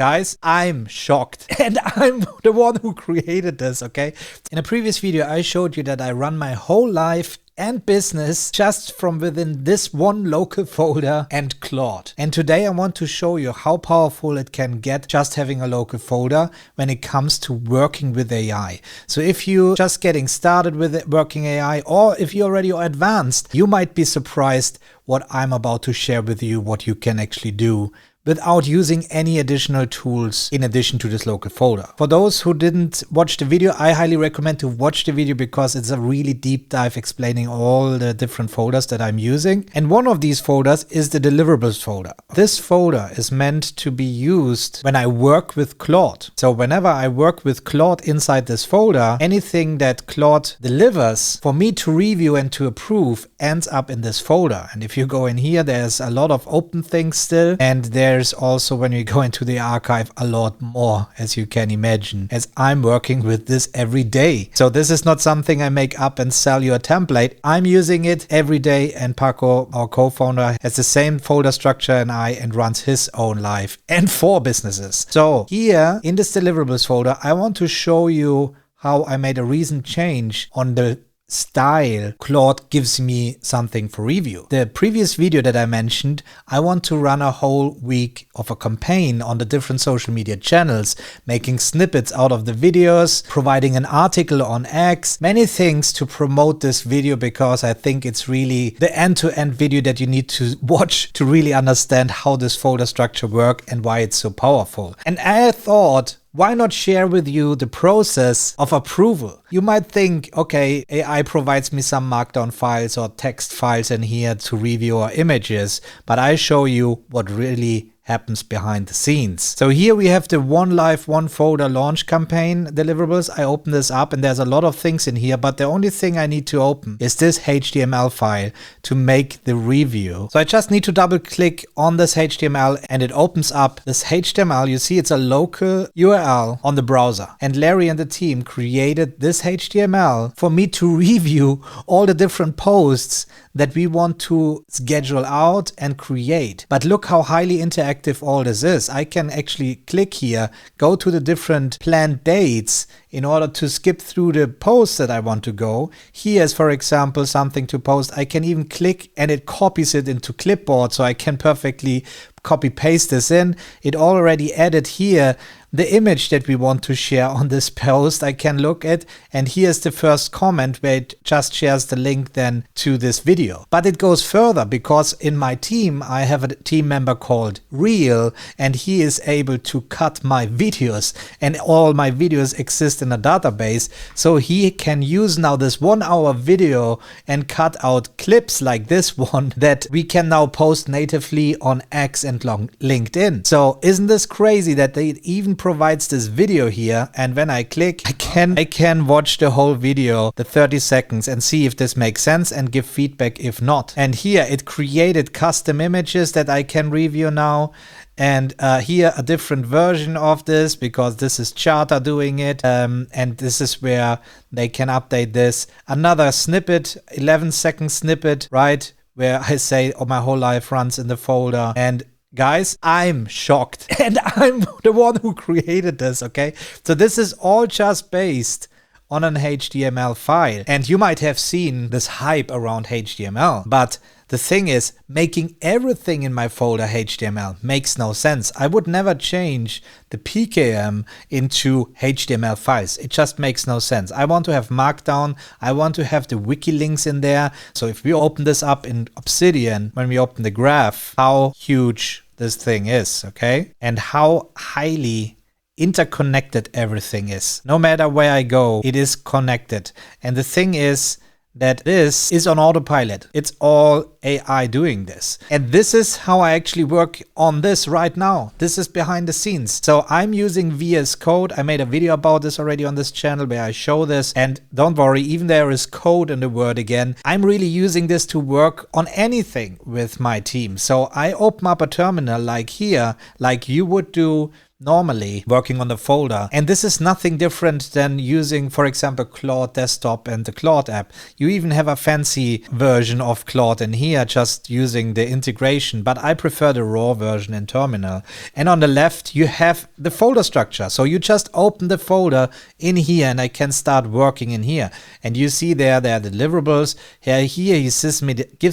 Guys, I'm shocked and I'm the one who created this, okay? In a previous video, I showed you that I run my whole life and business just from within this one local folder and Claude. And today I want to show you how powerful it can get just having a local folder when it comes to working with AI. So if you're just getting started with it, working AI, or if you're already advanced, you might be surprised what I'm about to share with you, what you can actually do without using any additional tools in addition to this local folder. For those who didn't watch the video, I highly recommend to watch the video because it's a really deep dive explaining all the different folders that I'm using. And one of these folders is the deliverables folder. This folder is meant to be used when I work with Claude. So whenever I work with Claude inside this folder, anything that Claude delivers for me to review and to approve ends up in this folder. And if you go in here, there's a lot of open things still, and there's also, when we go into the archive, a lot more, as you can imagine, as I'm working with this every day. So this is not something I make up and sell you a template. I'm using it every day, and Paco, our co-founder, has the same folder structure and runs his own life and 4 businesses. So here in this deliverables folder, I want to show you how I made a recent change on the style Claude gives me something for review. The previous video that I mentioned, I want to run a whole week of a campaign on the different social media channels, making snippets out of the videos, providing an article on X, many things to promote this video, because I think it's really the end-to-end video that you need to watch to really understand how this folder structure works and why it's so powerful. And I thought, why not share with you the process of approval? You might think, okay, AI provides me some markdown files or text files in here to review our images, but I show you what really happens behind the scenes. So here we have the one live, one folder launch campaign deliverables. I open this up and there's a lot of things in here, but the only thing I need to open is this HTML file to make the review. So I just need to double click on this HTML and it opens up this HTML. You see it's a local URL on the browser, and Larry and the team created this HTML for me to review all the different posts that we want to schedule out and create. But look how highly interactive all this is. I can actually click here, go to the different planned dates in order to skip through the posts that I want to go. Here's, for example, something to post. I can even click and it copies it into clipboard, so I can perfectly copy paste this in. It already added here the image that we want to share on this post. I can look at, and here's the first comment where it just shares the link then to this video. But it goes further, because in my team I have a team member called Real, and he is able to cut my videos, and all my videos exist in a database, so he can use now this 1-hour video and cut out clips like this one that we can now post natively on X and LinkedIn. So isn't this crazy that they even provides this video here, and when I click, I can watch the whole video, the 30 seconds, and see if this makes sense and give feedback if not. And here it created custom images that I can review now. And here a different version of this, because this is Charter doing it, and this is where they can update this. Another snippet, 11-second snippet, right, where I say, oh, my whole life runs in the folder. And guys, I'm shocked and I'm the one who created this, okay? So this is all just based on an HTML file. And you might have seen this hype around HTML, but the thing is, making everything in my folder HTML makes no sense. I would never change the PKM into HTML files. It just makes no sense. I want to have markdown. I want to have the wiki links in there. So if we open this up in Obsidian, when we open the graph, how huge this thing is, okay? And how highly interconnected everything is. No matter where I go, it is connected. And the thing is that this is on autopilot. It's all AI doing this. And this is how I actually work on this right now. This is behind the scenes. So I'm using VS Code. I made a video about this already on this channel where I show this. And don't worry, even there is code in the word again. I'm really using this to work on anything with my team. So I open up a terminal like here, like you would do normally working on the folder. And this is nothing different than using, for example, Claude Desktop and the Claude app. You even have a fancy version of Claude in here, just using the integration, but I prefer the raw version in Terminal. And on the left, you have the folder structure. So you just open the folder in here and I can start working in here. And you see there are deliverables. Here he gives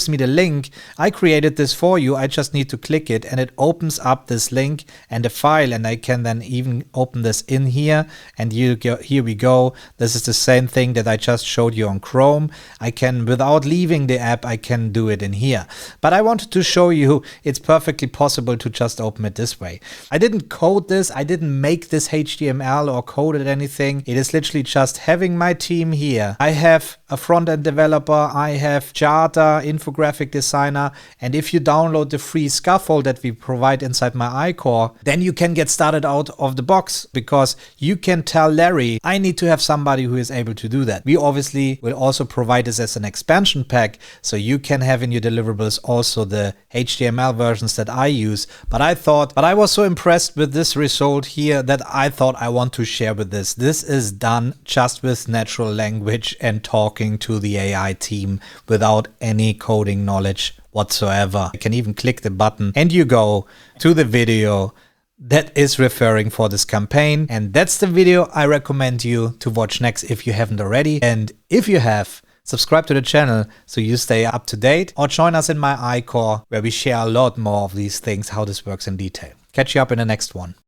me the link. I created this for you. I just need to click it and it opens up this link and the file, and I can then even open this in here, and here we go. This is the same thing that I just showed you on Chrome. I can, without leaving the app, I can do it in here. But I wanted to show you it's perfectly possible to just open it this way. I didn't code this. I didn't make this HTML or coded anything. It is literally just having my team here. I have a front-end developer. I have charter, infographic designer. And if you download the free scaffold that we provide inside myICOR, then you can get started out of the box, because you can tell Larry, I need to have somebody who is able to do that. We obviously will also provide this as an expansion pack, so you can have in your deliverables also the HTML versions that I use. But I was so impressed with this result here that I thought I want to share with this. This is done just with natural language and talking to the AI team without any coding knowledge whatsoever. You can even click the button and you go to the video that is referring for this campaign. And that's the video I recommend you to watch next if you haven't already. And if you have, subscribe to the channel so you stay up to date, or join us in myICOR where we share a lot more of these things, how this works in detail. Catch you up in the next one.